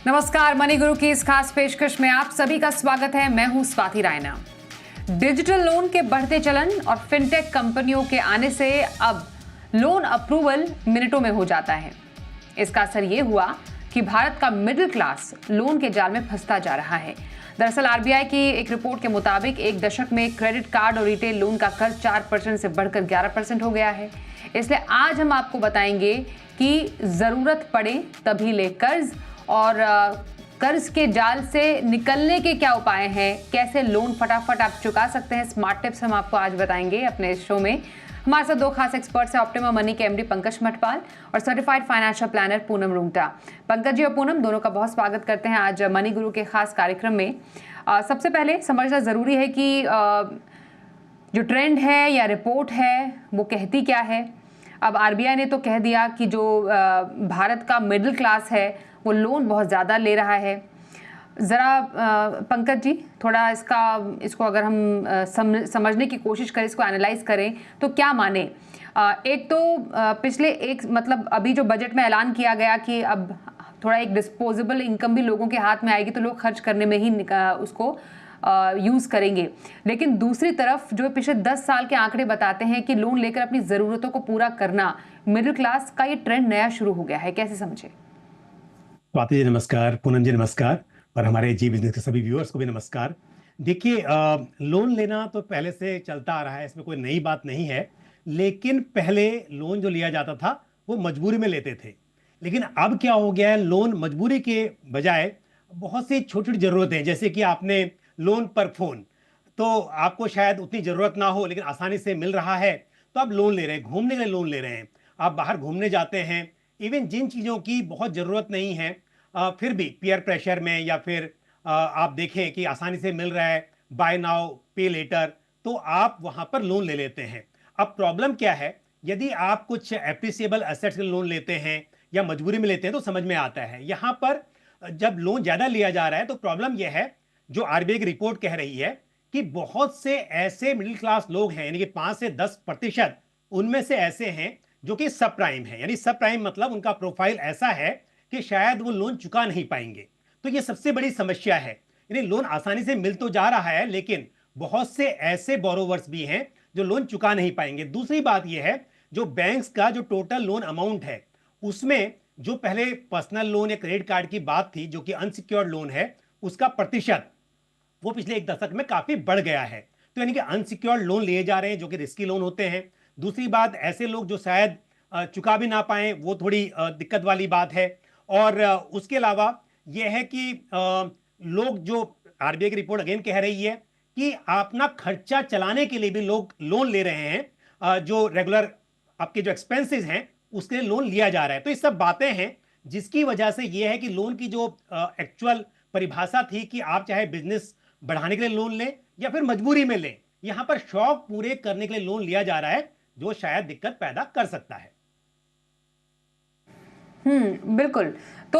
नमस्कार, मनी गुरु की इस खास पेशकश में आप सभी का स्वागत है। मैं हूं स्वाति रायना। डिजिटल लोन के बढ़ते चलन और फिनटेक कंपनियों के आने से अब लोन अप्रूवल मिनटों में हो जाता है। इसका असर ये हुआ कि भारत का मिडिल क्लास लोन के जाल में फंसता जा रहा है। दरअसल आरबीआई की एक रिपोर्ट के मुताबिक एक दशक में क्रेडिट कार्ड और रिटेल लोन का कर्ज 4% से बढ़कर 11% हो गया है। इसलिए आज हम आपको बताएंगे कि जरूरत पड़े तभी ले कर्ज और कर्ज के जाल से निकलने के क्या उपाय हैं, कैसे लोन फटाफट आप चुका सकते हैं। स्मार्ट टिप्स हम आपको आज बताएंगे अपने शो में। हमारे साथ दो खास एक्सपर्ट्स हैं, ऑप्टिमा मनी के एमडी पंकज मठपाल और certified financial planner Poonam Rungta. Pankaj ji और पूनम दोनों का बहुत स्वागत करते हैं आज मनी गुरु के खास कार्यक्रम में। सबसे पहले समझना ज़रूरी है कि जो ट्रेंड है या रिपोर्ट है वो कहती क्या है। अब आरबीआई ने तो कह दिया कि जो भारत का मिडिल क्लास है वो लोन बहुत ज़्यादा ले रहा है। ज़रा पंकज जी थोड़ा इसको अगर हम समझने की कोशिश करें, इसको एनालाइज करें तो क्या माने। एक तो पिछले मतलब अभी जो बजट में ऐलान किया गया कि अब थोड़ा एक डिस्पोजेबल इनकम भी लोगों के हाथ में आएगी तो लोग खर्च करने में ही उसको यूज़ करेंगे। लेकिन दूसरी तरफ जो पिछले 10 साल के आंकड़े बताते हैं कि लोन लेकर अपनी ज़रूरतों को पूरा करना मिडिल क्लास का ये ट्रेंड नया शुरू हो गया है, कैसे समझे। स्वाति जी नमस्कार, पूनम जी नमस्कार और हमारे जी बिजनेस के सभी व्यूअर्स को भी नमस्कार। देखिए लोन लेना तो पहले से चलता आ रहा है, इसमें कोई नई बात नहीं है। लेकिन पहले लोन जो लिया जाता था वो मजबूरी में लेते थे, लेकिन अब क्या हो गया है, लोन मजबूरी के बजाय बहुत सी छोटी छोटी जरूरतें, जैसे कि आपने लोन पर फोन, तो आपको शायद उतनी जरूरत ना हो लेकिन आसानी से मिल रहा है तो आप लोन ले रहे हैं। घूमने के लिए लोन ले रहे हैं, आप बाहर घूमने जाते हैं, इवन जिन चीज़ों की बहुत ज़रूरत नहीं है फिर भी पीयर प्रेशर में या फिर आप देखें कि आसानी से मिल रहा है, बाय नाउ पे लेटर, तो आप वहां पर लोन ले लेते हैं। अब प्रॉब्लम क्या है, यदि आप कुछ एप्रिसिएबल एसेट्स के लोन लेते हैं या मजबूरी में लेते हैं तो समझ में आता है। यहां पर जब लोन ज्यादा लिया जा रहा है तो प्रॉब्लम यह है, जो आरबीआई की रिपोर्ट कह रही है कि बहुत से ऐसे मिडिल क्लास लोग हैं, यानी कि 5 से 10% उनमें से ऐसे हैं जो कि सब प्राइम है। यानी सब प्राइम मतलब उनका प्रोफाइल ऐसा है कि शायद वो लोन चुका नहीं पाएंगे। तो ये सबसे बड़ी समस्या है। यानी लोन आसानी से मिल तो जा रहा है लेकिन बहुत से ऐसे बोरोवर्स भी हैं जो लोन चुका नहीं पाएंगे। दूसरी बात यह है, जो बैंक्स का जो टोटल लोन अमाउंट है उसमें जो पहले पर्सनल लोन या क्रेडिट कार्ड की बात थी, जो कि अनसिक्योर्ड लोन है, उसका प्रतिशत वो पिछले एक दशक में काफी बढ़ गया है। तो यानी कि अनसिक्योर्ड लोन लिए जा रहे हैं जो कि रिस्की लोन होते हैं। दूसरी बात, ऐसे लोग जो शायद चुका भी ना पाए, वो थोड़ी दिक्कत वाली बात है। और उसके अलावा यह है कि लोग, जो आरबीआई की रिपोर्ट अगेन कह रही है कि अपना खर्चा चलाने के लिए भी लोग लोन ले रहे हैं, जो रेगुलर आपके जो एक्सपेंसेस हैं उसके लिए लोन लिया जा रहा है। तो ये सब बातें हैं जिसकी वजह से यह है कि लोन की जो एक्चुअल परिभाषा थी कि आप चाहे बिजनेस बढ़ाने के लिए लोन लें या फिर मजबूरी में लें, यहां पर शौक पूरे करने के लिए लोन लिया जा रहा है, जो शायद दिक्कत पैदा कर सकता है। बिल्कुल। तो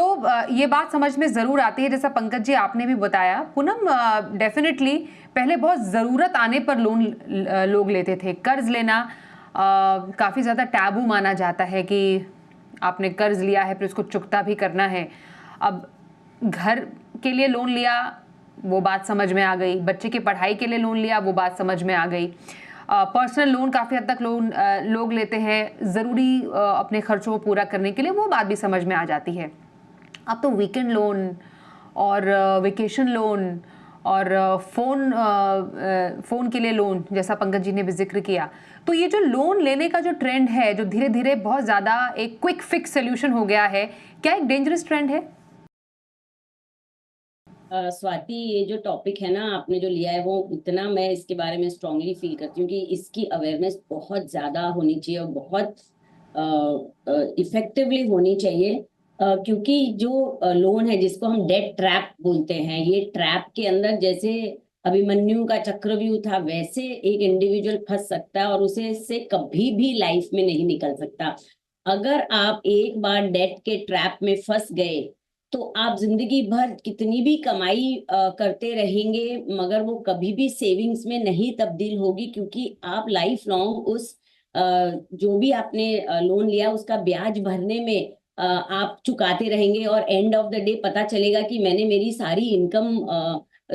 ये बात समझ में ज़रूर आती है, जैसा पंकज जी आपने भी बताया। पूनम, डेफिनेटली पहले बहुत ज़रूरत आने पर लोन लोग लेते थे। कर्ज लेना काफ़ी ज़्यादा टैबू माना जाता है कि आपने कर्ज लिया है फिर उसको चुकता भी करना है। अब घर के लिए लोन लिया, वो बात समझ में आ गई। बच्चे की पढ़ाई के लिए लोन लिया, वो बात समझ में आ गई। पर्सनल लोन काफ़ी हद तक लोग लेते हैं ज़रूरी अपने खर्चों को पूरा करने के लिए, वो बात भी समझ में आ जाती है। अब तो वीकेंड लोन और वेकेशन लोन और फ़ोन के लिए लोन, जैसा पंकज जी ने भी जिक्र किया, तो ये जो लोन लेने का जो ट्रेंड है, जो धीरे धीरे बहुत ज़्यादा एक क्विक फिक्स सोल्यूशन हो गया है, क्या एक डेंजरस ट्रेंड है? स्वाति, ये जो टॉपिक है ना आपने जो लिया है, वो इतना मैं इसके बारे में स्ट्रांगली फील करती हूँ कि इसकी अवेयरनेस बहुत ज्यादा होनी चाहिए और बहुत इफेक्टिवली होनी चाहिए। क्योंकि जो लोन है जिसको हम डेट ट्रैप बोलते हैं, ये ट्रैप के अंदर जैसे अभिमन्यु का चक्रव्यूह था, वैसे एक इंडिविजुअल फंस सकता है और उसे इससे कभी भी लाइफ में नहीं निकल सकता। अगर आप एक बार डेट के ट्रैप में फंस गए तो आप जिंदगी भर कितनी भी कमाई करते रहेंगे मगर वो कभी भी सेविंग्स में नहीं तब्दील होगी, क्योंकि आप लाइफ लॉन्ग उस जो भी आपने लोन लिया उसका ब्याज भरने में आप चुकाते रहेंगे और एंड ऑफ द डे पता चलेगा कि मैंने मेरी सारी इनकम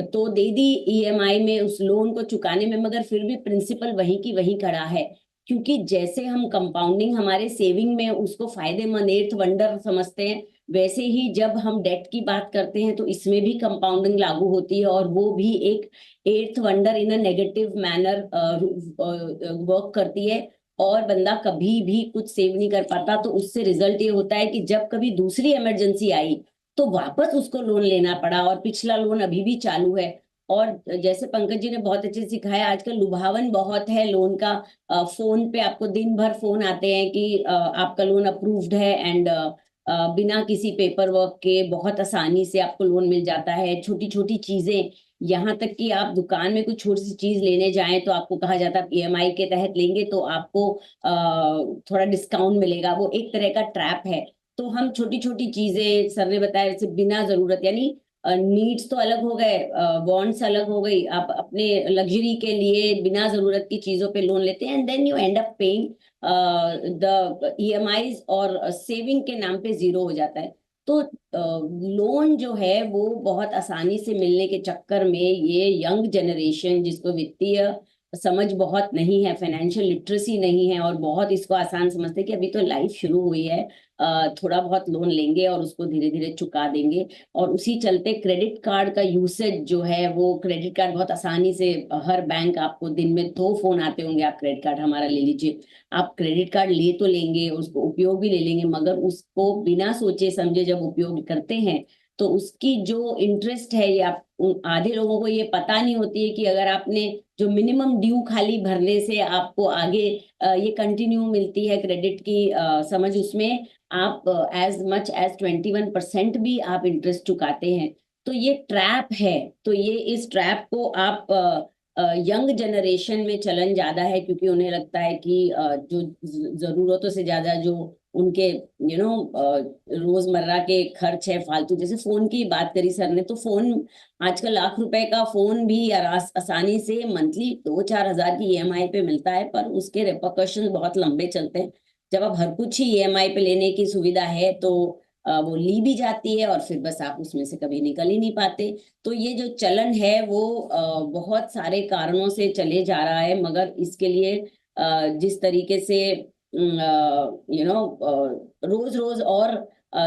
तो दे दी ईएमआई में उस लोन को चुकाने में, मगर फिर भी प्रिंसिपल वही की वही खड़ा है। क्योंकि जैसे हम कंपाउंडिंग हमारे सेविंग में उसको फायदेमंद एर्थ वंडर समझते हैं, वैसे ही जब हम डेट की बात करते हैं तो इसमें भी कंपाउंडिंग लागू होती है, और वो भी एक earth wonder in a negative manner work करती है। और बंदा कभी भी कुछ सेव नहीं कर पाता, तो उससे रिजल्ट ये होता है कि जब कभी दूसरी इमरजेंसी आई तो वापस उसको लोन लेना पड़ा, और पिछला लोन अभी भी चालू है। और जैसे पंकज जी ने बहुत अच्छे से सिखाया, आजकल लुभावन बहुत है लोन का। फोन पे आपको दिन भर फोन आते हैं कि आपका लोन अप्रूव्ड है, एंड बिना किसी पेपर वर्क के बहुत आसानी से आपको लोन मिल जाता है। छोटी छोटी चीजें, यहाँ तक कि आप दुकान में कोई छोटी सी चीज लेने जाएं तो आपको कहा जाता है ईएमआई के तहत लेंगे तो आपको थोड़ा डिस्काउंट मिलेगा। वो एक तरह का ट्रैप है। तो हम छोटी छोटी चीजें, सर ने बताया, जैसे बिना जरूरत, यानी नीड्स तो अलग हो गए, वांट्स अलग हो गई, आप अपने लग्जरी के लिए बिना जरूरत की चीजों पे लोन लेते हैं, and then you end up paying the EMIs, और सेविंग के नाम पे जीरो हो जाता है। तो लोन जो है वो बहुत आसानी से मिलने के चक्कर में ये यंग जनरेशन, जिसको वित्तीय समझ बहुत नहीं है, फाइनेंशियल लिटरेसी नहीं है, और बहुत इसको आसान समझते हैं कि अभी तो लाइफ शुरू हुई है, थोड़ा बहुत लोन लेंगे और उसको धीरे धीरे चुका देंगे। और उसी चलते क्रेडिट कार्ड का यूसेज जो है, वो क्रेडिट कार्ड बहुत आसानी से, हर बैंक आपको दिन में 2 फोन आते होंगे, आप क्रेडिट कार्ड हमारा ले लीजिए। आप क्रेडिट कार्ड ले तो लेंगे, उसको उपयोग भी ले लेंगे, मगर उसको बिना सोचे समझे जब उपयोग करते हैं तो उसकी जो इंटरेस्ट है, ये आप आधे लोगों को ये पता नहीं होती है कि अगर आपने जो मिनिमम ड्यू खाली भरने से आपको आगे ये कंटिन्यू मिलती है क्रेडिट की समझ, उसमें आप एज मच एज 21% भी आप इंटरेस्ट चुकाते हैं। तो ये ट्रैप है। तो ये इस ट्रैप को आप यंग जनरेशन में चलन ज्यादा है, क्योंकि उन्हें लगता है कि जो जरूरतों से ज्यादा जो उनके रोजमर्रा के खर्च है फालतू, जैसे फोन की बात करी सर ने, तो फोन आजकल लाख रुपए का फोन भी आसानी से मंथली 2-4 हजार की ईएमआई पे मिलता है, पर उसके रिपरकशन बहुत लंबे चलते हैं। जब आप हर कुछ ही ईएमआई पे लेने की सुविधा है तो वो ली भी जाती है, और फिर बस आप उसमें से कभी निकल ही नहीं पाते। तो ये जो चलन है वो बहुत सारे कारणों से चले जा रहा है, मगर इसके लिए जिस तरीके से रोज रोज और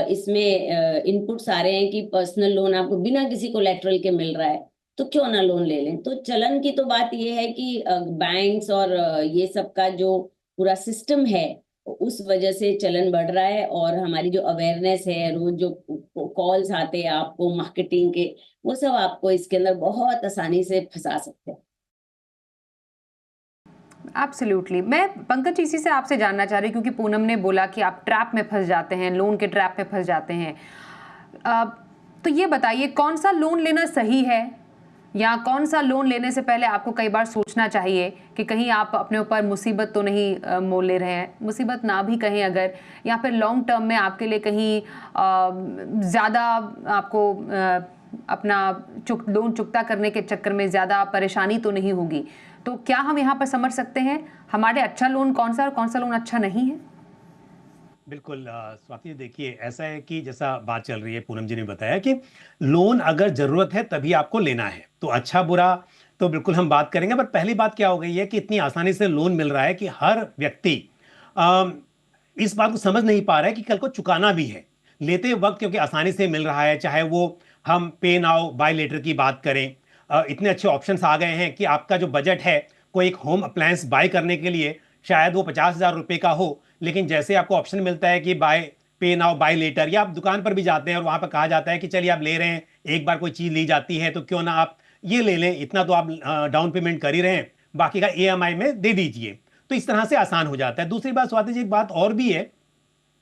इसमें इनपुट्स आ रहे हैं कि पर्सनल लोन आपको बिना किसी कोलेटरल के मिल रहा है, तो क्यों ना लोन ले लें। तो चलन की तो बात ये है कि बैंक्स और ये सब का जो पूरा सिस्टम है, उस वजह से चलन बढ़ रहा है। और हमारी जो अवेयरनेस है, रोज जो कॉल्स आते हैं आपको मार्केटिंग के, वो सब आपको इसके अंदर बहुत आसानी से फंसा सकते हैं। एब्सोल्युटली। मैं पंकज जी इसी से आपसे जानना चाह रही हूँ, क्योंकि पूनम ने बोला कि आप ट्रैप में फंस जाते हैं, लोन के ट्रैप में फंस जाते हैं। तो ये बताइए, कौन सा लोन लेना सही है, या कौन सा लोन लेने से पहले आपको कई बार सोचना चाहिए कि कहीं आप अपने ऊपर मुसीबत तो नहीं मोल ले रहे हैं, मुसीबत ना भी कहें अगर, या फिर लॉन्ग टर्म में आपके लिए कहीं ज़्यादा आपको अपना लोन चुकता करने के चक्कर में ज़्यादा परेशानी तो नहीं होगी। तो क्या हम यहाँ पर समझ सकते हैं हमारे अच्छा लोन कौन सा और कौन सा लोन अच्छा नहीं है? बिल्कुल स्वाति, देखिए ऐसा है कि जैसा बात चल रही है, पूनम जी ने बताया कि लोन अगर जरूरत है तभी आपको लेना है, तो अच्छा बुरा तो बिल्कुल हम बात करेंगे। पर पहली बात क्या हो गई है कि इतनी आसानी से लोन मिल रहा है कि हर व्यक्ति इस बात को समझ नहीं पा रहा है कि कल को चुकाना भी है लेते वक्त, क्योंकि आसानी से मिल रहा है। चाहे वो हम पे नाउ बाय लेटर की बात करें, इतने अच्छे ऑप्शंस आ गए हैं कि आपका जो बजट है कोई एक होम अप्लायंस बाय करने के लिए, शायद वो 50,000 रुपए का हो, लेकिन जैसे आपको ऑप्शन मिलता है कि बाय पे नाउ बाय लेटर, या आप दुकान पर भी जाते हैं और वहां पर कहा जाता है कि चलिए आप ले रहे हैं, एक बार कोई चीज ली जाती है तो क्यों ना आप ये ले लें, इतना तो आप डाउन पेमेंट कर ही रहे हैं, बाकी का ईएमआई में दे दीजिए। तो इस तरह से आसान हो जाता है। दूसरी बात स्वाति जी, एक बात और भी है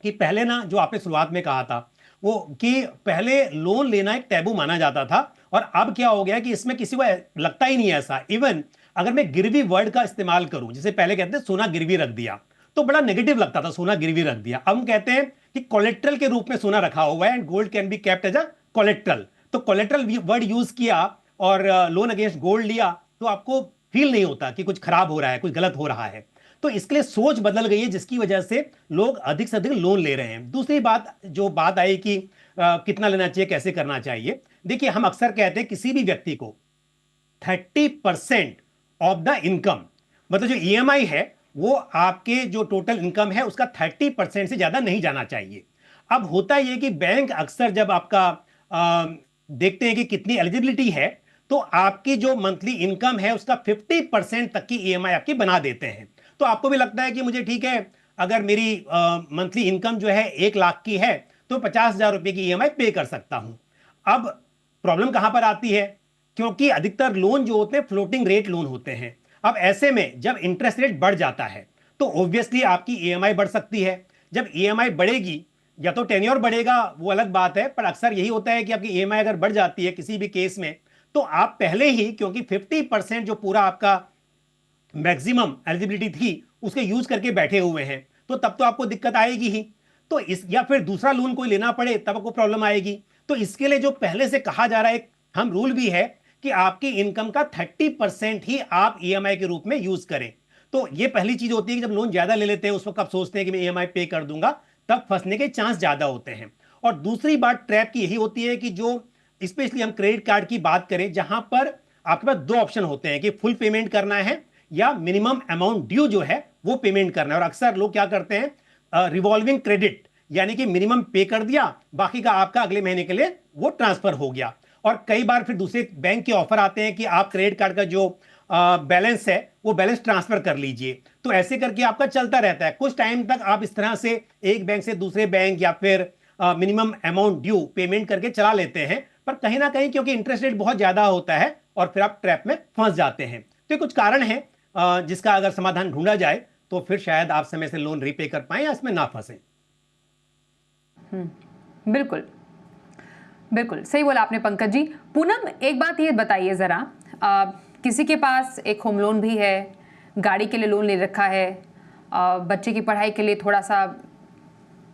कि पहले ना, जो आपने शुरुआत में कहा था वो, कि पहले लोन लेना एक टैबू माना जाता था, और अब क्या हो गया कि इसमें किसी को लगता ही नहीं है ऐसा। इवन अगर मैं गिरवी वर्ड का इस्तेमाल करूं, जैसे पहले कहते हैं सोना गिरवी रख दिया, तो बड़ा नेगेटिव लगता था, सोना गिरवी रख दिया। अब हम कहते हैं कि कोलेट्रल के रूप में सोना रखा हुआ है, and gold can be kept as a collateral. तो कोलेट्रल वर्ड यूज किया और लोन अगेंस्ट गोल्ड लिया, तो आपको फील नहीं होता कि कुछ खराब हो रहा है, कुछ गलत हो रहा है। तो इसके लिए सोच बदल गई है, जिसकी वजह से लोग अधिक से अधिक लोन ले रहे हैं। दूसरी बात जो बात आई कि कितना लेना चाहिए, कैसे करना चाहिए। देखिए, हम अक्सर कहते हैं किसी भी व्यक्ति को 30% ऑफ द इनकम, मतलब जो ईएमआई है वो आपके जो टोटल इनकम है उसका 30% से ज्यादा नहीं जाना चाहिए। अब होता यह कि बैंक अक्सर जब आपका देखते हैं कि कितनी एलिजिबिलिटी है, तो आपकी जो मंथली इनकम है उसका 50% तक की ईएमआई आपकी बना देते हैं। तो आपको भी लगता है कि मुझे ठीक है, अगर मेरी मंथली इनकम जो है 1 लाख की है तो 50,000 रुपए की ईएमआई पे कर सकता हूं। अब प्रॉब्लम कहां पर आती है, क्योंकि अधिकतर लोन जो होते हैं फ्लोटिंग रेट लोन होते हैं। अब ऐसे में जब इंटरेस्ट रेट बढ़ जाता है तो ऑब्वियसली आपकी ईएमआई बढ़ सकती है। जब ईएमआई बढ़ेगी, या तो टेन्योर बढ़ेगा, वो अलग बात है, पर अक्सर यही होता है कि आपकी ईएमआई अगर बढ़ जाती है किसी भी केस में, तो आप पहले ही, क्योंकि 50% जो पूरा आपका मैक्सिमम एलिजिबिलिटी थी उसके यूज करके बैठे हुए हैं, तो तब तो आपको दिक्कत आएगी ही। तो इस, या फिर दूसरा लोन कोई लेना पड़े तब आपको प्रॉब्लम आएगी। तो इसके लिए जो पहले से कहा जा रहा है, हम रूल भी है कि आपकी इनकम का 30% ही आप ईएमआई के रूप में यूज करें। तो ये पहली चीज होती है कि जब लोन ज्यादा ले लेते हैं उस वक्त आप सोचते हैं कि मैं ईएमआई पे कर दूंगा, तब फंसने के चांस ज्यादा होते हैं। और दूसरी बात ट्रैप की यही होती है कि जो स्पेशली हम क्रेडिट कार्ड की बात करें, जहां पर आपके पास 2 ऑप्शन होते हैं कि फुल पेमेंट करना है या मिनिमम अमाउंट ड्यू जो है वो पेमेंट करना है। और अक्सर लोग क्या करते हैं, रिवॉल्विंग क्रेडिट, यानी कि मिनिमम पे कर दिया, बाकी का आपका अगले महीने के लिए वो ट्रांसफर हो गया। और कई बार फिर दूसरे बैंक के ऑफर आते हैं कि आप क्रेडिट कार्ड का जो बैलेंस है वो बैलेंस ट्रांसफर कर लीजिए। तो ऐसे करके आपका चलता रहता है। कुछ टाइम तक आप इस तरह से एक बैंक से दूसरे बैंक या फिर मिनिमम अमाउंट ड्यू पेमेंट करके चला लेते हैं, पर कहीं ना कहीं क्योंकि इंटरेस्ट रेट बहुत ज्यादा होता है और फिर आप ट्रैप में फंस जाते हैं। तो ये कुछ कारण है जिसका अगर समाधान ढूंढा जाए तो फिर शायद आप समय से लोन रीपे कर पाए या इसमें ना फंसे। बिल्कुल बिल्कुल सही बोला आपने पंकज जी। पूनम, एक बात ये बताइए जरा, किसी के पास एक होम लोन भी है, गाड़ी के लिए लोन ले रखा है, बच्चे की पढ़ाई के लिए थोड़ा सा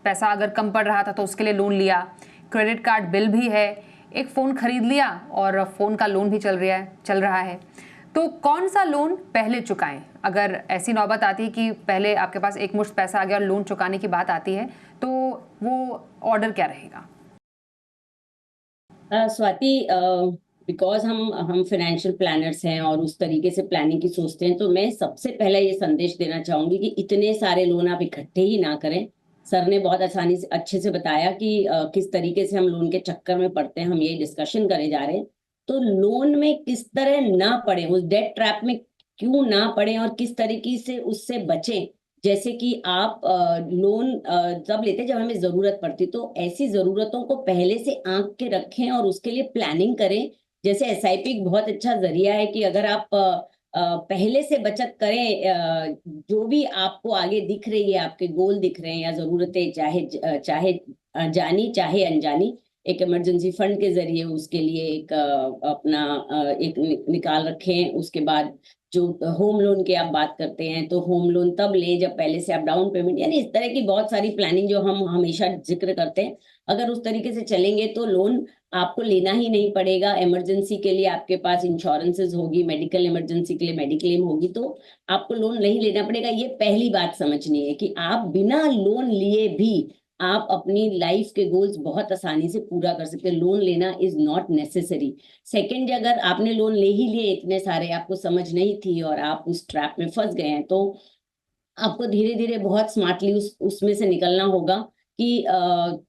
पैसा अगर कम पड़ रहा था तो उसके लिए लोन लिया, क्रेडिट कार्ड बिल भी है, एक फ़ोन खरीद लिया और फ़ोन का लोन भी चल रहा है। तो कौन सा लोन पहले चुकाएं? अगर ऐसी नौबत आती है कि पहले आपके पास एक मुश्त पैसा आ गया और लोन चुकाने की बात आती है, तो वो ऑर्डर क्या रहेगा? स्वाति, बिकॉज हम फाइनेंशियल प्लानर्स हैं और उस तरीके से प्लानिंग की सोचते हैं, तो मैं सबसे पहले ये संदेश देना चाहूंगी कि इतने सारे लोन आप इकट्ठे ही ना करें। सर ने बहुत आसानी से अच्छे से बताया कि किस तरीके से हम लोन के चक्कर में पड़ते हैं, हम ये डिस्कशन करे जा रहे हैं। तो लोन में किस तरह ना पड़े, उस डेट ट्रैप में क्यों ना पड़े और किस तरीके से उससे बचें। जैसे कि आप लोन तब लेते जब हमें जरूरत पड़ती, तो ऐसी जरूरतों को पहले से आंक के रखें और उसके लिए प्लानिंग करें। जैसे एसआईपी एक बहुत अच्छा जरिया है कि अगर आप पहले से बचत करें, जो भी आपको आगे दिख रही है, आपके गोल दिख रहे हैं या जरूरतें, चाहे जानी चाहे अनजानी, एक इमरजेंसी फंड के जरिए उसके लिए एक अपना एक निकाल रखें। उसके बाद जो होम लोन की आप बात करते हैं, तो होम लोन तब ले जब पहले से आप डाउन पेमेंट, यानी इस तरह की बहुत सारी प्लानिंग जो हम हमेशा जिक्र करते हैं, अगर उस तरीके से चलेंगे तो लोन आपको लेना ही नहीं पड़ेगा। इमरजेंसी के लिए आपके पास इंश्योरेंसेज होगी, मेडिकल इमरजेंसी के लिए मेडिक्लेम होगी, तो आपको लोन नहीं लेना पड़ेगा। ये पहली बात समझनी है कि आप बिना लोन लिए भी आप अपनी लाइफ के गोल्स बहुत आसानी से पूरा कर सकते हैं। लोन लेना इज नॉट नेसेसरी। सेकेंड, अगर आपने लोन ले ही लिए इतने सारे, आपको समझ नहीं थी और आप उस ट्रैप में फंस गए हैं, तो आपको धीरे धीरे बहुत स्मार्टली उसमें से निकलना होगा कि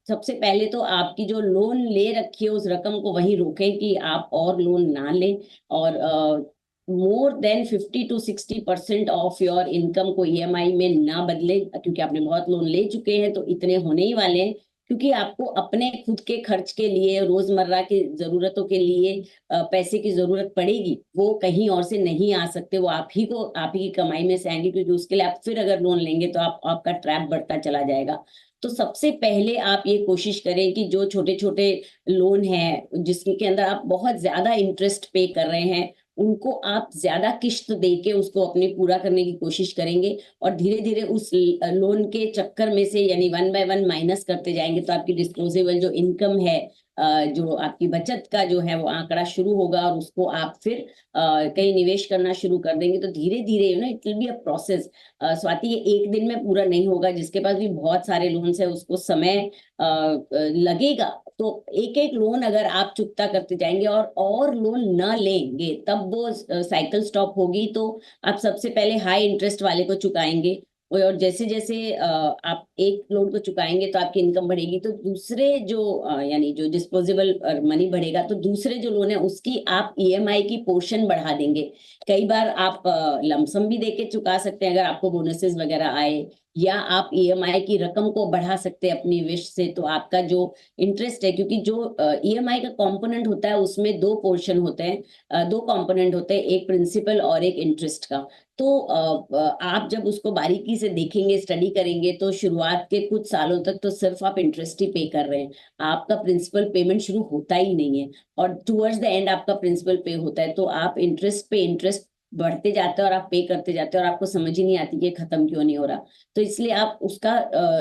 सबसे पहले तो आपकी जो लोन ले रखी है उस रकम को वहीं रोकें कि आप और लोन ना लें, और more than 50 to 60% of your income को ईएमआई में ना बदले, क्योंकि आपने बहुत लोन ले चुके हैं तो इतने होने ही वाले हैं। क्योंकि आपको अपने खुद के खर्च के लिए, रोजमर्रा की जरूरतों के लिए पैसे की जरूरत पड़ेगी, वो कहीं और से नहीं आ सकते, वो आप ही की कमाई में से आएंगे, क्योंकि उसके लिए आप फिर अगर लोन लेंगे तो आपका ट्रैप बढ़ता चला जाएगा। तो सबसे पहले आप ये कोशिश करें कि जो छोटे छोटे लोन हैं जिसके अंदर आप बहुत ज्यादा इंटरेस्ट पे कर रहे हैं, उनको आप ज्यादा किश्त दे के उसको अपने पूरा करने की कोशिश करेंगे और धीरे धीरे उस लोन के चक्कर में से यानी 1 by 1 माइनस करते जाएंगे, तो आपकी डिस्पोजेबल जो इनकम है, जो आपकी बचत का जो है वो आंकड़ा शुरू होगा और उसको आप फिर कहीं निवेश करना शुरू कर देंगे। तो धीरे धीरे it will be a process. Swati, ये एक दिन में पूरा नहीं होगा। जिसके पास भी बहुत सारे लोन्स है उसको समय लगेगा। तो एक एक लोन अगर आप चुकता करते जाएंगे और लोन न लेंगे, तब वो साइकिल स्टॉप होगी। तो आप सबसे पहले हाई इंटरेस्ट वाले को चुकाएंगे और जैसे जैसे आप एक लोन को चुकाएंगे तो आपकी इनकम बढ़ेगी, तो दूसरे जो यानी जो डिस्पोजेबल मनी बढ़ेगा, तो दूसरे जो लोन है उसकी आप ईएमआई की पोर्शन बढ़ा देंगे। कई बार आप लमसम भी देके चुका सकते हैं अगर आपको बोनसेस वगैरह आए, या आप ईएमआई की रकम को बढ़ा सकते हैं अपनी विश से। तो आपका जो इंटरेस्ट है, क्योंकि जो ईएमआई का कंपोनेंट होता है उसमें दो पोर्शन होते हैं, दो कंपोनेंट होते हैं, एक प्रिंसिपल और एक इंटरेस्ट का। तो आप जब उसको बारीकी से देखेंगे, स्टडी करेंगे, तो शुरुआत के कुछ सालों तक तो सिर्फ आप इंटरेस्ट ही पे कर रहे हैं, आपका प्रिंसिपल पेमेंट शुरू होता ही नहीं है। और टुवर्ड्स द एंड आपका प्रिंसिपल पे होता है। तो आप इंटरेस्ट पे इंटरेस्ट बढ़ते जाते हैं और आप पे करते जाते हैं और आपको समझ ही नहीं आती कि खत्म क्यों नहीं हो रहा। तो इसलिए आप उसका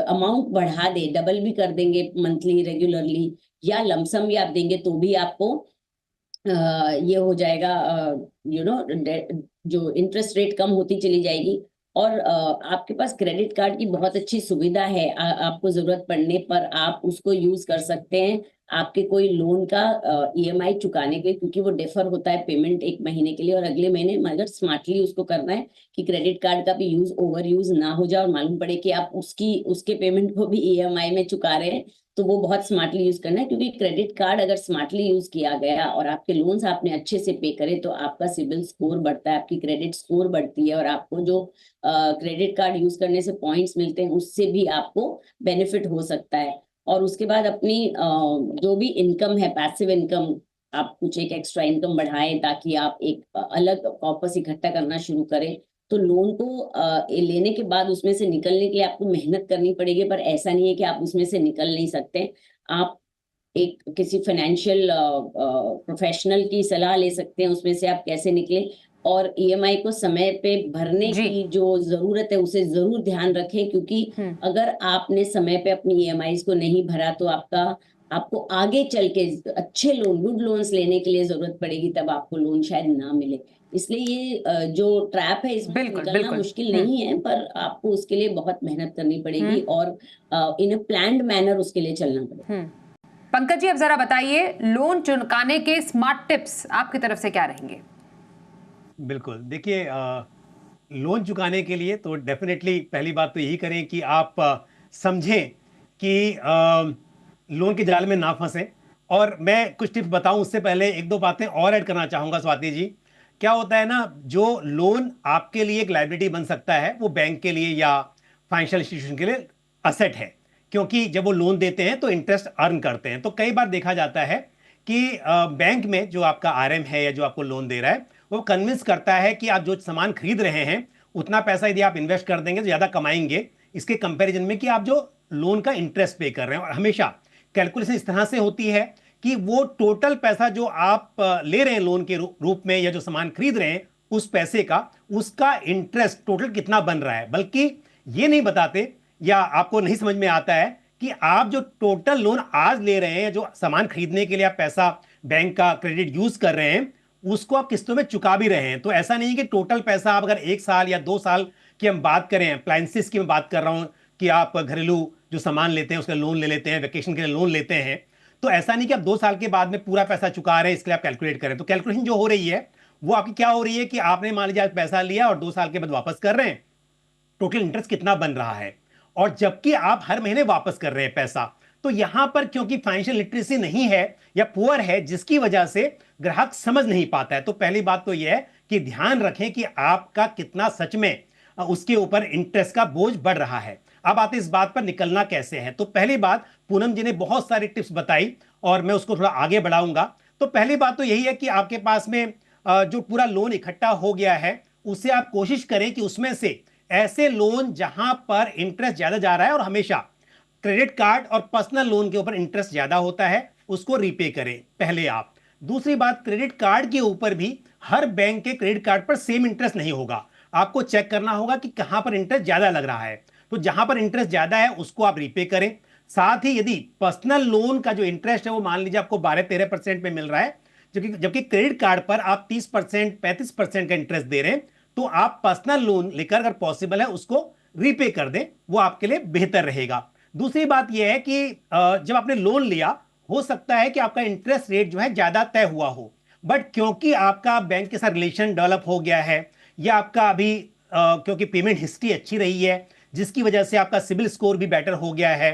अमाउंट बढ़ा दे, डबल भी कर देंगे मंथली रेगुलरली, या लमसम भी आप देंगे तो भी आपको ये हो जाएगा, जो इंटरेस्ट रेट कम होती चली जाएगी। और आपके पास क्रेडिट कार्ड की बहुत अच्छी सुविधा है। आपको जरूरत पड़ने पर आप उसको यूज कर सकते हैं आपके कोई लोन का ईएमआई चुकाने के, क्योंकि वो डिफर होता है पेमेंट एक महीने के लिए और अगले महीने, मगर स्मार्टली उसको करना है कि क्रेडिट कार्ड का भी यूज ओवर यूज ना हो जाए और मालूम पड़े कि आप उसके पेमेंट को भी ईएमआई में चुका रहे हैं। तो वो बहुत स्मार्टली यूज करना है, क्योंकि क्रेडिट कार्ड अगर स्मार्टली यूज किया गया और आपके लोन्स आपने अच्छे से पे करे तो आपका सिबिल स्कोर बढ़ता है, आपकी क्रेडिट स्कोर बढ़ती है, और आपको जो क्रेडिट कार्ड यूज करने से पॉइंट्स मिलते हैं उससे भी आपको बेनिफिट हो सकता है। और उसके बाद अपनी जो भी इनकम है, पैसिव इनकम, आप कुछ एक एक्स्ट्रा इनकम बढ़ाएं ताकि आप एक अलग कॉर्पस इकट्ठा करना शुरू करें। तो लोन को लेने के बाद उसमें से निकलने के लिए आपको मेहनत करनी पड़ेगी, पर ऐसा नहीं है कि आप उसमें से निकल नहीं सकते। आप एक किसी फाइनेंशियल प्रोफेशनल की सलाह ले सकते हैं उसमें से आप कैसे निकले। और ईएमआई को समय पे भरने जी। की जो जरूरत है उसे जरूर ध्यान रखें, क्योंकि अगर आपने समय पे अपनी ईएमआई को नहीं भरा तो आपको आगे चल के अच्छे लोन, गुड लोन्स लेने के लिए जरूरत पड़ेगी, तब आपको लोन शायद ना मिले। इसलिए ये जो ट्रैप है इसमें बिल्कुल निकलना बिल्कुल। मुश्किल नहीं है, पर आपको उसके लिए बहुत मेहनत करनी पड़ेगी और इन अ प्लान्ड मैनर उसके लिए चलना पड़ेगा। पंकज जी, अब जरा बताइए, लोन चुकाने के स्मार्ट टिप्स आपकी तरफ से क्या रहेंगे? बिल्कुल, देखिए, लोन चुकाने के लिए तो डेफिनेटली पहली बात तो यही करें कि आप समझें कि लोन के जाल में ना फंसें। और मैं कुछ टिप्स बताऊं उससे पहले एक दो बातें और ऐड करना चाहूंगा स्वाति जी। क्या होता है ना, जो लोन आपके लिए एक लायबिलिटी बन सकता है वो बैंक के लिए या फाइनेंशियल इंस्टीट्यूशन के लिए असेट है, क्योंकि जब वो लोन देते हैं तो इंटरेस्ट अर्न करते हैं। तो कई बार देखा जाता है कि बैंक में जो आपका आरएम है या जो आपको लोन दे रहा है वो कन्विंस करता है कि आप जो सामान खरीद रहे हैं उतना पैसा यदि आप इन्वेस्ट कर देंगे तो ज्यादा कमाएंगे, इसके कंपैरिजन में कि आप जो लोन का इंटरेस्ट पे कर रहे हैं। और हमेशा कैलकुलेशन इस तरह से होती है कि वो टोटल पैसा जो आप ले रहे हैं लोन के रूप में या जो सामान खरीद रहे हैं उस पैसे का, उसका इंटरेस्ट टोटल कितना बन रहा है। बल्कि ये नहीं बताते या आपको नहीं समझ में आता है कि आप जो टोटल लोन आज ले रहे हैं, जो सामान खरीदने के लिए आप पैसा बैंक का क्रेडिट यूज कर रहे हैं, उसको आप किस्तों में चुका भी रहे हैं। तो ऐसा नहीं कि टोटल पैसा आप अगर 1 साल या 2 साल की हम बात करें, अप्लायंसेस की मैं बात कर रहा हूं कि आप घरेलू जो सामान लेते हैं उसका लोन ले लेते हैं, वेकेशन के लिए लोन लेते हैं, तो ऐसा नहीं कि आप 2 साल के बाद में पूरा पैसा चुका रहे हैं इसके लिए आप कैलकुलेट करें। तो कैलकुलेशन जो हो रही है वो आपकी क्या हो रही है कि आपने मान लीजिए पैसा लिया और 2 साल के बाद वापस कर रहे हैं, टोटल इंटरेस्ट कितना बन रहा है, और जबकि आप हर महीने वापस कर रहे हैं पैसा। तो यहां पर क्योंकि फाइनेंशियल लिटरेसी नहीं है या पुअर है, जिसकी वजह से ग्राहक समझ नहीं पाता है। तो पहली बात तो यह है कि ध्यान रखें कि आपका कितना सच में उसके ऊपर इंटरेस्ट का बोझ बढ़ रहा है। अब आते इस बात पर निकलना कैसे है। तो पहली बात, पूनम जी ने बहुत सारी टिप्स बताई और मैं उसको थोड़ा आगे बढ़ाऊंगा। तो पहली बात तो यही है कि आपके पास में जो पूरा लोन इकट्ठा हो गया है उससे आप कोशिश करें कि उसमें से ऐसे लोन जहां पर इंटरेस्ट ज्यादा जा रहा है, और हमेशा क्रेडिट कार्ड और पर्सनल लोन के ऊपर इंटरेस्ट ज्यादा होता है, उसको रीपे करें पहले आप। दूसरी बात, क्रेडिट कार्ड के ऊपर भी हर बैंक के क्रेडिट कार्ड पर सेम इंटरेस्ट नहीं होगा। आपको चेक करना होगा कि कहां पर इंटरेस्ट ज्यादा लग रहा है, तो जहां पर इंटरेस्ट ज्यादा है उसको आप रीपे करें। साथ ही यदि पर्सनल लोन का जो इंटरेस्ट है वो मान लीजिए आपको 12-13% पे मिल रहा है, जबकि क्रेडिट कार्ड पर आप 30% 35% का इंटरेस्ट दे रहे हैं, तो आप पर्सनल लोन लेकर अगर पॉसिबल है उसको रीपे कर दें, वो आपके लिए बेहतर रहेगा। दूसरी बात यह है कि जब आपने लोन लिया, हो सकता है कि आपका इंटरेस्ट रेट जो है ज्यादा तय हुआ हो, बट क्योंकि आपका बैंक के साथ रिलेशन डेवलप हो गया है, या आपका अभी क्योंकि पेमेंट हिस्ट्री अच्छी रही है जिसकी वजह से आपका सिबिल स्कोर भी बेटर हो गया है,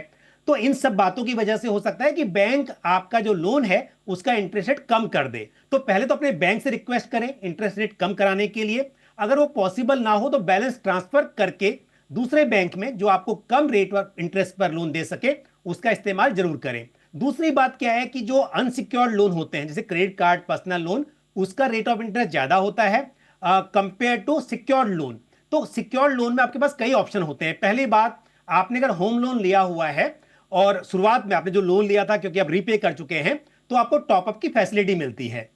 तो इन सब बातों की वजह से हो सकता है कि बैंक आपका जो लोन है उसका इंटरेस्ट रेट कम कर दे। तो पहले तो अपने बैंक से रिक्वेस्ट करें इंटरेस्ट रेट कम कराने के लिए। अगर वो पॉसिबल ना हो तो बैलेंस ट्रांसफर करके दूसरे बैंक में जो आपको कम रेट पर इंटरेस्ट पर लोन दे सके उसका इस्तेमाल जरूर करें। दूसरी बात क्या है कि जो अनसिक्योर्ड लोन होते हैं जैसे क्रेडिट कार्ड, पर्सनल लोन, उसका रेट ऑफ इंटरेस्ट ज्यादा होता है कंपेयर टू सिक्योर्ड लोन। तो सिक्योर्ड लोन में आपके पास कई ऑप्शन होते हैं। पहली बात, आपने अगर होम लोन लिया हुआ है और शुरुआत में आपने जो लोन लिया था क्योंकि आप रीपे कर चुके हैं, तो आपको टॉपअप की फैसिलिटी मिलती है।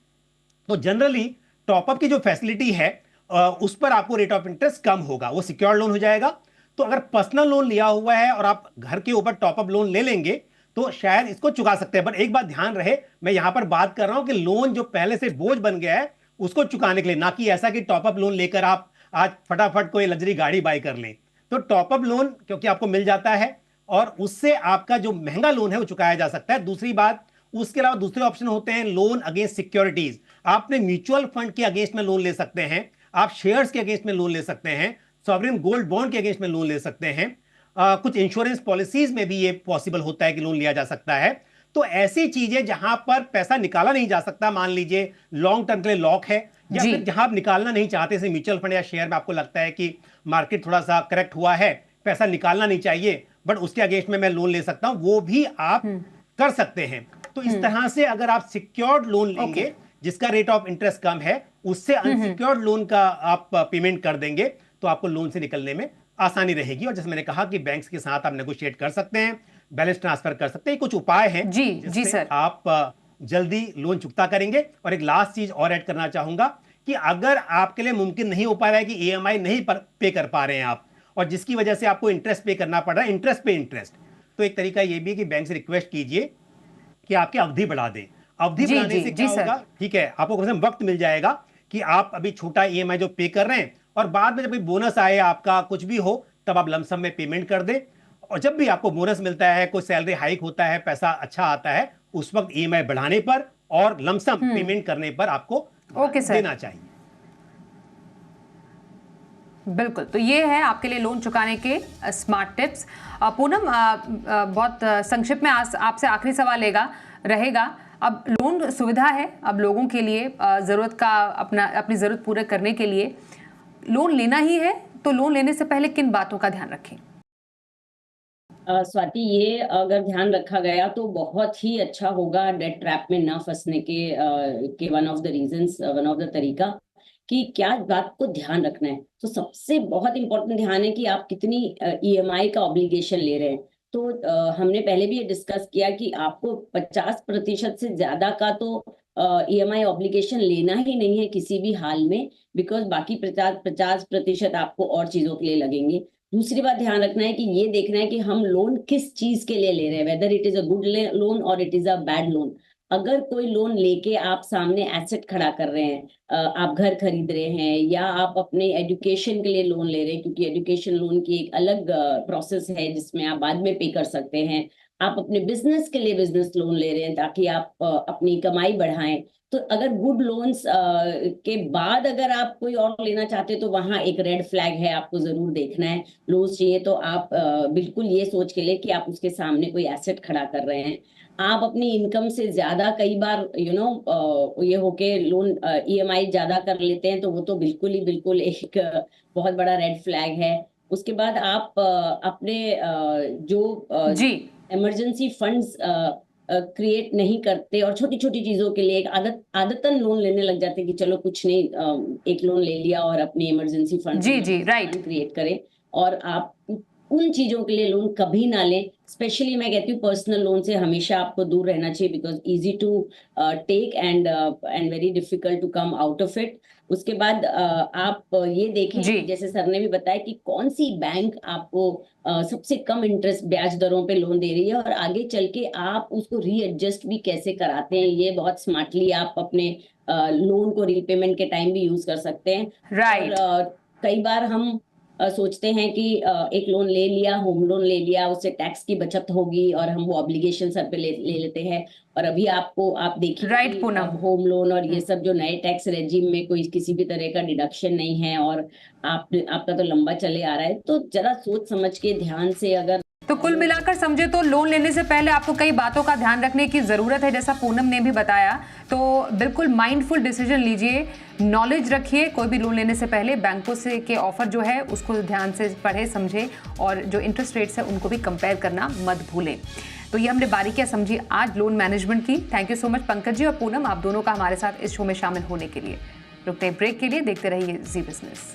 तो जनरली टॉपअप की जो फैसिलिटी है उस पर आपको रेट ऑफ इंटरेस्ट कम होगा, वो सिक्योर लोन हो जाएगा। तो अगर पर्सनल लोन लिया हुआ है और आप घर के ऊपर टॉपअप लोन ले लेंगे तो शायद इसको चुका सकते हैं। पर एक बात ध्यान रहे, मैं यहां पर बात कर रहा हूं कि लोन जो पहले से बोझ बन गया है उसको चुकाने के लिए, ना कि ऐसा कि टॉपअप लोन लेकर आप आज फटाफट कोई लग्जरी गाड़ी बाय कर लें। तो टॉपअप लोन क्योंकि आपको मिल जाता है और उससे आपका जो महंगा लोन है वो चुकाया जा सकता है। दूसरी बात, उसके अलावा दूसरे ऑप्शन होते हैं लोन अगेंस्ट सिक्योरिटीज। आपने म्यूचुअल फंड के अगेंस्ट में लोन ले सकते हैं, आप शेयर्स के अगेंस्ट में लोन ले सकते हैं, सॉवरेन गोल्ड बॉन्ड के अगेंस्ट में लोन ले सकते हैं, कुछ इंश्योरेंस पॉलिसीज में भी ये पॉसिबल होता है कि लोन लिया जा सकता है। तो ऐसी चीजें जहां पर पैसा निकाला नहीं जा सकता, मान लीजिए लॉन्ग टर्म के लिए लॉक है, या जी। फिर जहां आप निकालना नहीं चाहते जैसे म्यूचुअल फंड या शेयर में आपको लगता है कि मार्केट थोड़ा सा करेक्ट हुआ है, पैसा निकालना नहीं चाहिए, बट उसके अगेंस्ट में मैं लोन ले सकता हूं, वो भी आप कर सकते हैं। तो इस तरह से अगर आप सिक्योर्ड लोन लेंगे जिसका रेट ऑफ इंटरेस्ट कम है, उससे अनसिक्योर्ड लोन का आप पेमेंट कर देंगे तो आपको लोन से निकलने में आसानी रहेगी। और जैसे मैंने कहा कि बैंक्स के साथ आप नेगोशिएट कर सकते हैं, बैलेंस ट्रांसफर कर सकते हैं, कुछ उपाय हैं जी जिससे सर। आप जल्दी लोन चुकता करेंगे। और एक लास्ट चीज और ऐड करना चाहूंगा कि अगर आपके लिए मुमकिन नहीं हो पा रहा है कि ईएमआई नहीं पे कर पा रहे हैं आप, और जिसकी वजह से आपको इंटरेस्ट पे करना पड़ रहा है, इंटरेस्ट पे इंटरेस्ट, तो एक तरीका यह भी है कि बैंक से रिक्वेस्ट कीजिए कि आपकी अवधि बढ़ा दें। अवधि जी, बढ़ाने जी, से जी, क्या सर। होगा, ठीक है, आपको कम से कम वक्त मिल जाएगा कि आप अभी छोटा ईएमआई जो पे कर रहे हैं और बाद में जब कोई बोनस आए आपका कुछ भी हो तब आप लमसम में पेमेंट कर दें। और जब भी आपको बोनस मिलता है, कोई सैलरी हाइक होता है, पैसा अच्छा आता है, उस वक्त ईएमआई बढ़ाने पर और लमसम पेमेंट करने पर आपको ओके सर। देना चाहिए। बिल्कुल, तो ये है आपके लिए लोन चुकाने के स्मार्ट टिप्स। पूनम, बहुत संक्षिप्त में आपसे आखिरी सवाल रहेगा। अब लोन सुविधा है, अब लोगों के लिए ज़रूरत का अपनी ज़रूरत पूरा करने के लिए लोन लेना ही है, तो लोन लेने से पहले किन बातों का ध्यान रखें? स्वाति, ये अगर ध्यान रखा गया तो बहुत ही अच्छा होगा डेट ट्रैप में ना फंसने के one of the reasons, one of the तरीका कि क्या बात को ध्यान रखना है। तो सबसे बहुत इंपॉर्टेंट ध्यान है कि आप कितनी ईएमआई का ऑब्लिगेशन ले रहे हैं। तो हमने पहले भी ये डिस्कस किया कि आपको 50% से ज्यादा का तो ईएमआई ऑब्लिगेशन लेना ही नहीं है किसी भी हाल में, बिकॉज बाकी 50% आपको और चीजों के लिए लगेंगे। दूसरी बात ध्यान रखना है कि ये देखना है कि हम लोन किस चीज के लिए ले रहे हैं, whether it is a good loan और it is a bad loan. अगर कोई लोन लेके आप सामने एसेट खड़ा कर रहे हैं, आप घर खरीद रहे हैं या आप अपने एजुकेशन के लिए लोन ले रहे हैं, क्योंकि एजुकेशन लोन की एक अलग प्रोसेस है जिसमें आप बाद में पे कर सकते हैं, आप अपने बिजनेस के लिए बिजनेस लोन ले रहे हैं ताकि आप अपनी कमाई बढ़ाएं, तो अगर गुड लोन्स के बाद अगर आप कोई और लेना चाहते हैं तो वहां एक रेड फ्लैग है, आपको जरूर देखना है। लोन्स चाहिए तो आप बिल्कुल ये सोच के ले कि आप उसके सामने कोई एसेट खड़ा कर रहे हैं। आप अपनी इनकम से ज्यादा कई बार ये होके लोन ईएमआई ज्यादा कर लेते हैं, तो वो तो बिल्कुल एक बहुत बड़ा रेड फ्लैग है। उसके बाद आप अपने जो जी। इमरजेंसी फंड्स क्रिएट नहीं करते और छोटी छोटी चीजों के लिए एक आदतन लोन लेने लग जाते हैं कि चलो कुछ नहीं, एक लोन ले लिया और अपनी इमरजेंसी फंड जी, राइट। क्रिएट करें। और आप उन चीजों के लिए लोन कभी ना लें। स्पेशली मैं कहती हूँ पर्सनल लोन से हमेशा आपको दूर रहना चाहिए, because easy to take and very difficult to come out of it. उसके बाद आप ये देखें जी। जैसे सर ने भी बताया कि कौन सी बैंक आपको सबसे कम इंटरेस्ट ब्याज दरों पे लोन दे रही है, और आगे चल के आप उसको रीएडजस्ट भी कैसे कराते हैं, ये बहुत स्मार्टली आप अपने लोन को रीपेमेंट के टाइम भी यूज कर सकते हैं। राइट। और कई बार हम सोचते हैं कि एक लोन ले लिया, होम लोन ले लिया, उससे टैक्स की बचत होगी और हम वो ऑब्लिगेशन सर पे ले लेते हैं। और अभी आप देखिए राइट, कि पूनम। अब होम लोन और ये सब जो नए टैक्स रेजिम में कोई किसी भी तरह का डिडक्शन नहीं है, और आपका तो लंबा चले आ रहा है। तो जरा सोच समझ के ध्यान से अगर तो कुल मिलाकर समझे तो लोन लेने से पहले आपको कई बातों का ध्यान रखने की ज़रूरत है, जैसा पूनम ने भी बताया। तो बिल्कुल माइंडफुल डिसीजन लीजिए, नॉलेज रखिए, कोई भी लोन लेने से पहले बैंकों से के ऑफर जो है उसको ध्यान से पढ़े समझे, और जो इंटरेस्ट रेट्स है उनको भी कंपेयर करना मत भूलें। तो ये हमने बारीकियां समझी आज लोन मैनेजमेंट की। Thank you so much Pankaj ji और पूनम, आप दोनों का हमारे साथ इस शो में शामिल होने के लिए। रुकते हैं ब्रेक के लिए, देखते रहिए जी बिजनेस।